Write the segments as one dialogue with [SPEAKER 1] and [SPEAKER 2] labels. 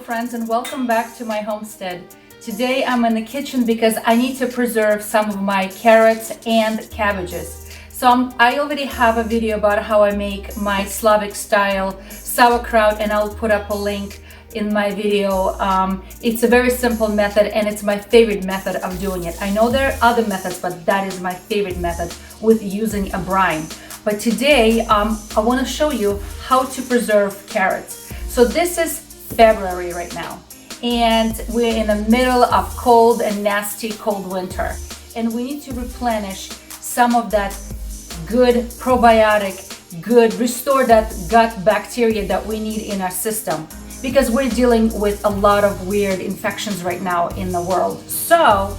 [SPEAKER 1] friends, and welcome back to my homestead. Today I'm in the kitchen because I need to preserve some of my carrots and cabbages. So I already have a video about how I make my Slavic style sauerkraut, and I'll put up a link in my video. It's a very simple method and it's my favorite method of doing it. I know there are other methods, but that is my favorite method with using a brine. But today I want to show you how to preserve carrots. So this is February right now, and we're in the middle of cold and nasty cold winter, and we need to replenish some of that good probiotic, restore that gut bacteria that we need in our system, because we're dealing with a lot of weird infections right now in the world. So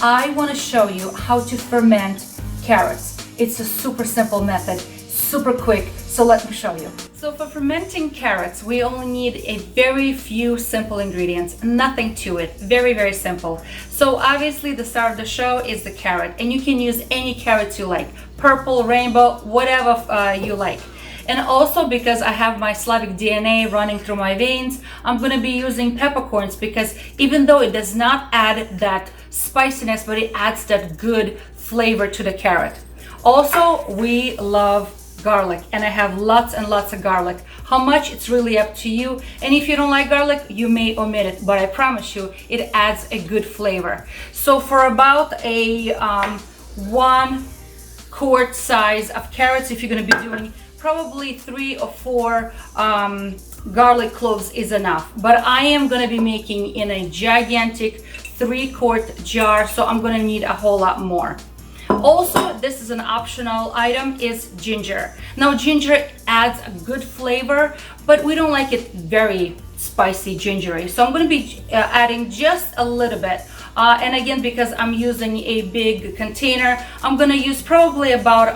[SPEAKER 1] I want to show you how to ferment carrots. It's a super simple method, super quick, so let me show you. So for fermenting carrots, we only need a very few simple ingredients, nothing to it, very, very simple. So obviously the star of the show is the carrot, and you can use any carrots you like, purple, rainbow, whatever you like. And also, because I have my Slavic DNA running through my veins, I'm going to be using peppercorns, because even though it does not add that spiciness, but it adds that good flavor to the carrot. Also, we love garlic, and I have lots and lots of garlic. How much, it's really up to you, and if you don't like garlic, you may omit it, but I promise you it adds a good flavor. So for about a 1 quart size of carrots, if you're going to be doing, probably 3 or 4 garlic cloves is enough, but I am going to be making in a gigantic 3-quart jar, so I'm going to need a whole lot more. Also, this is an optional item, is ginger. Now ginger adds a good flavor, but we don't like it very spicy gingery, so I'm going to be adding just a little bit. And again, because I'm using a big container, I'm going to use probably about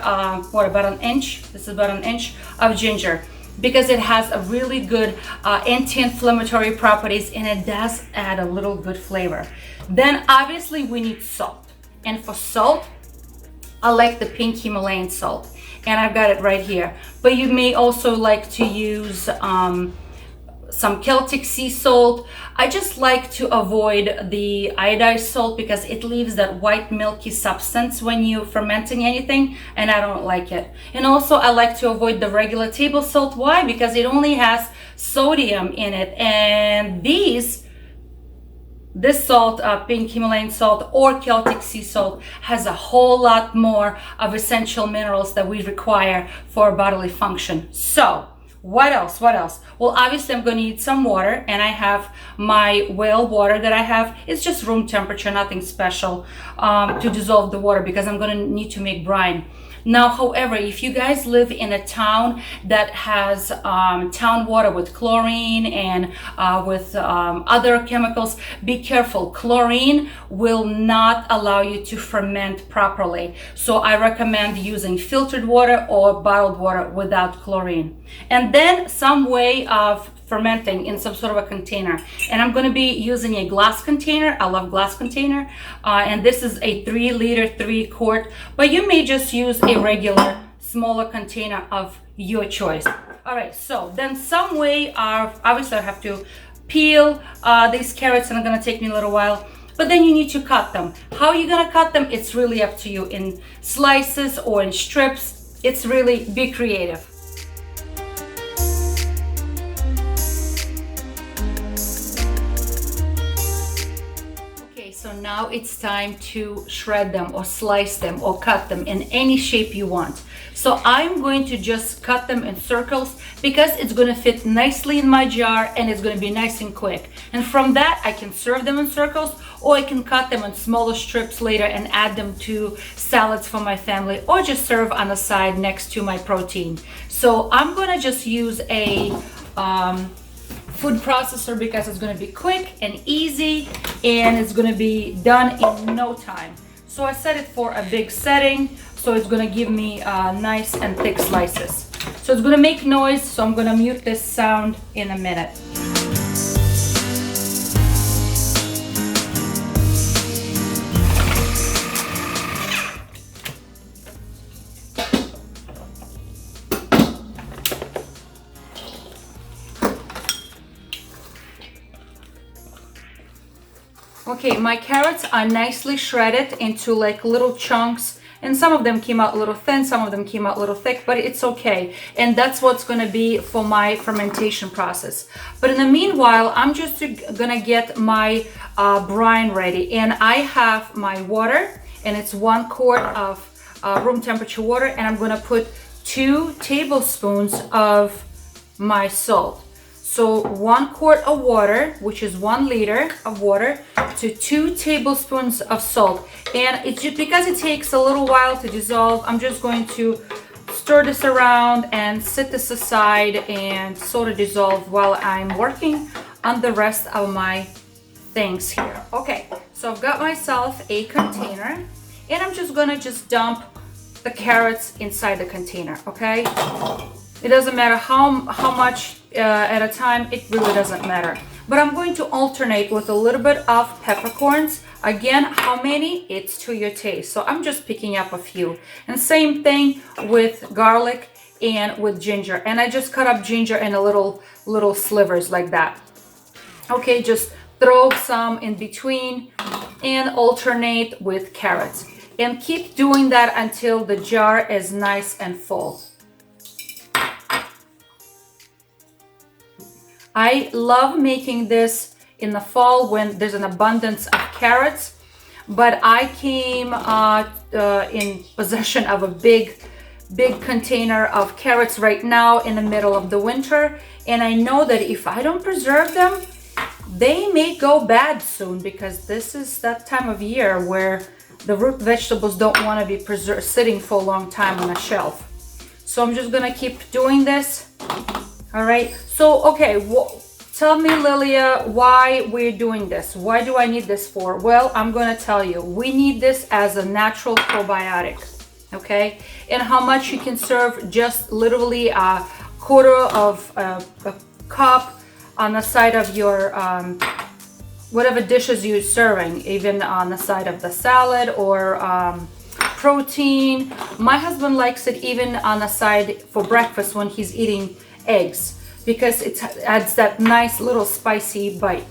[SPEAKER 1] about an inch. This is about an inch of ginger, because it has a really good anti-inflammatory properties, and it does add a little good flavor. Then obviously we need salt, and for salt I like the pink Himalayan salt, and I've got it right here, but you may also like to use some Celtic sea salt. I just like to avoid the iodized salt because it leaves that white milky substance when you're fermenting anything, and I don't like it. And also I like to avoid the regular table salt. Why? Because it only has sodium in it, and this salt, pink Himalayan salt or Celtic sea salt, has a whole lot more of essential minerals that we require for bodily function. So what else? Well, obviously I'm going to need some water, and I have my well water that I have. It's just room temperature, nothing special, to dissolve the water, because I'm going to need to make brine. Now, however, if you guys live in a town that has town water with chlorine and with other chemicals, be careful. Chlorine will not allow you to ferment properly. So I recommend using filtered water or bottled water without chlorine. And then some way of fermenting in some sort of a container, and I'm going to be using a glass container. I love glass container, and this is a 3-liter 3-quart, but you may just use a regular smaller container of your choice. All right, so then some way of, obviously I have to peel these carrots, and it's going to take me a little while, but then you need to cut them. How are you going to cut them? It's really up to you, in slices or in strips. It's really, be creative. So now it's time to shred them or slice them or cut them in any shape you want. So I'm going to just cut them in circles, because it's going to fit nicely in my jar, and it's going to be nice and quick. And from that I can serve them in circles, or I can cut them in smaller strips later and add them to salads for my family, or just serve on the side next to my protein. So I'm going to just use a food processor, because it's going to be quick and easy, and it's going to be done in no time. So I set it for a big setting, so it's going to give me nice and thick slices. So it's going to make noise, so I'm going to mute this sound in a minute. Okay, my carrots are nicely shredded into like little chunks, and some of them came out a little thin, some of them came out a little thick, but it's okay. And that's what's gonna be for my fermentation process. But in the meanwhile, I'm just gonna get my brine ready. And I have my water, and it's 1 quart of room temperature water, and I'm gonna put 2 tablespoons of my salt. So 1 quart of water, which is 1 liter of water, to 2 tablespoons of salt. And it's just because it takes a little while to dissolve, I'm just going to stir this around and set this aside and sort of dissolve while I'm working on the rest of my things here. Okay, so I've got myself a container, and I'm just gonna dump the carrots inside the container, okay? It doesn't matter how much at a time, it really doesn't matter. But I'm going to alternate with a little bit of peppercorns. Again, how many? It's to your taste. So I'm just picking up a few. And same thing with garlic and with ginger. And I just cut up ginger in a little slivers like that. Okay, just throw some in between and alternate with carrots. And keep doing that until the jar is nice and full. I love making this in the fall when there's an abundance of carrots, but I came in possession of a big container of carrots right now in the middle of the winter, and I know that if I don't preserve them, they may go bad soon, because this is that time of year where the root vegetables don't want to be sitting for a long time on a shelf. So I'm just gonna keep doing this. All right, so okay, tell me, Lilia, why we're doing this. Why do I need this for? Well, I'm gonna tell you. We need this as a natural probiotic, okay? And how much you can serve, just literally a quarter of a cup on the side of your whatever dishes you're serving, even on the side of the salad or protein. My husband likes it even on the side for breakfast when he's eating eggs, because it adds that nice little spicy bite.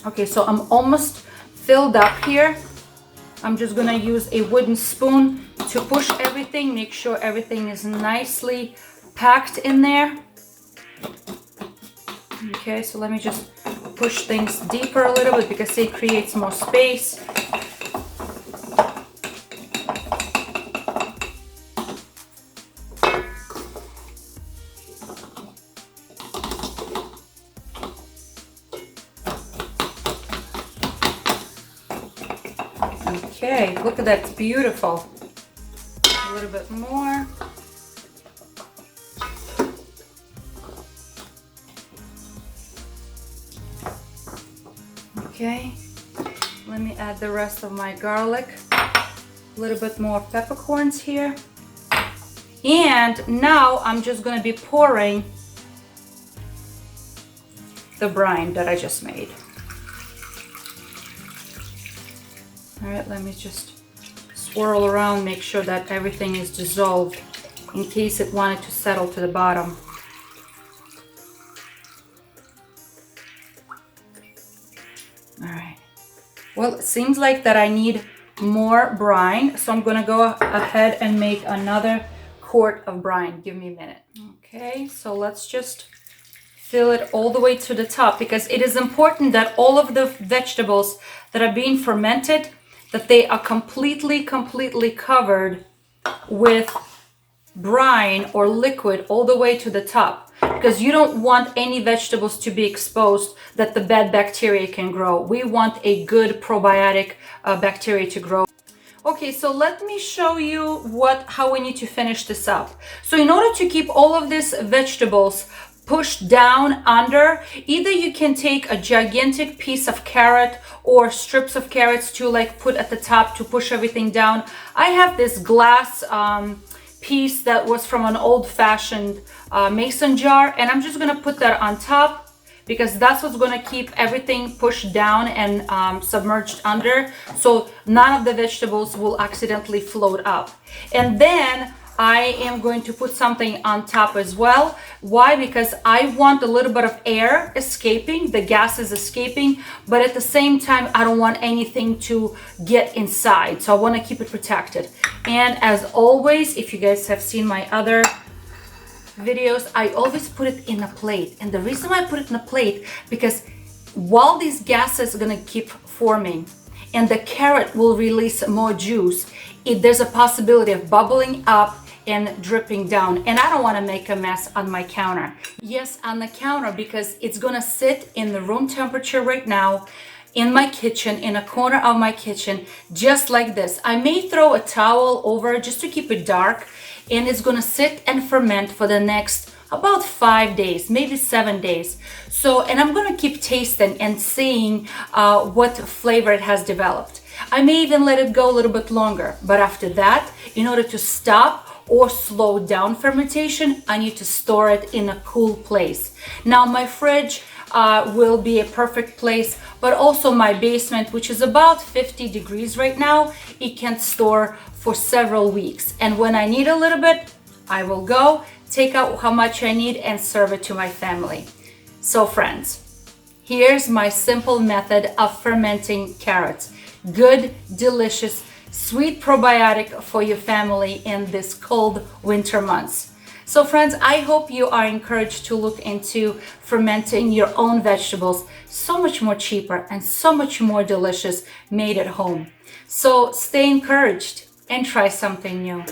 [SPEAKER 1] Okay, so I'm almost filled up here. I'm just gonna use a wooden spoon to push everything, make sure everything is nicely packed in there. Okay, so let me just push things deeper a little bit because it creates more space. Okay, look at that, it's beautiful. A little bit more. Okay, let me add the rest of my garlic. A little bit more peppercorns here. And now I'm just going to be pouring the brine that I just made. All right, let me just swirl around, make sure that everything is dissolved in case it wanted to settle to the bottom. All right, well, it seems like that I need more brine, so I'm gonna go ahead and make another quart of brine. Give me a minute. Okay, so let's just fill it all the way to the top, because it is important that all of the vegetables that are being fermented, that they are completely covered with brine or liquid all the way to the top, because you don't want any vegetables to be exposed that the bad bacteria can grow. We want a good probiotic bacteria to grow. Okay, so let me show you how we need to finish this up. So in order to keep all of these vegetables pushed down under, either you can take a gigantic piece of carrot or strips of carrots to like put at the top to push everything down. I have this glass piece that was from an old-fashioned mason jar, and I'm just gonna put that on top, because that's what's gonna keep everything pushed down and submerged under, so none of the vegetables will accidentally float up. And then I am going to put something on top as well. Why? Because I want a little bit of air escaping, the gas is escaping, but at the same time, I don't want anything to get inside. So I want to keep it protected. And as always, if you guys have seen my other videos, I always put it in a plate. And the reason why I put it in a plate, because while these gases are gonna keep forming and the carrot will release more juice, there's a possibility of bubbling up and dripping down, and I don't want to make a mess on my counter. Yes, on the counter, because it's gonna sit in the room temperature right now in my kitchen, in a corner of my kitchen, just like this. I may throw a towel over just to keep it dark, and it's gonna sit and ferment for the next about 5 days, maybe 7 days. So, and I'm gonna keep tasting and seeing what flavor it has developed. I may even let it go a little bit longer, but after that, in order to stop or slow down fermentation, I need to store it in a cool place. Now my fridge will be a perfect place, but also my basement, which is about 50 degrees right now, it can store for several weeks. And when I need a little bit, I will go, take out how much I need and serve it to my family. So friends, here's my simple method of fermenting carrots. Good, delicious, sweet probiotic for your family in this cold winter months. So friends, I hope you are encouraged to look into fermenting your own vegetables. So much more cheaper and so much more delicious made at home. So stay encouraged and try something new.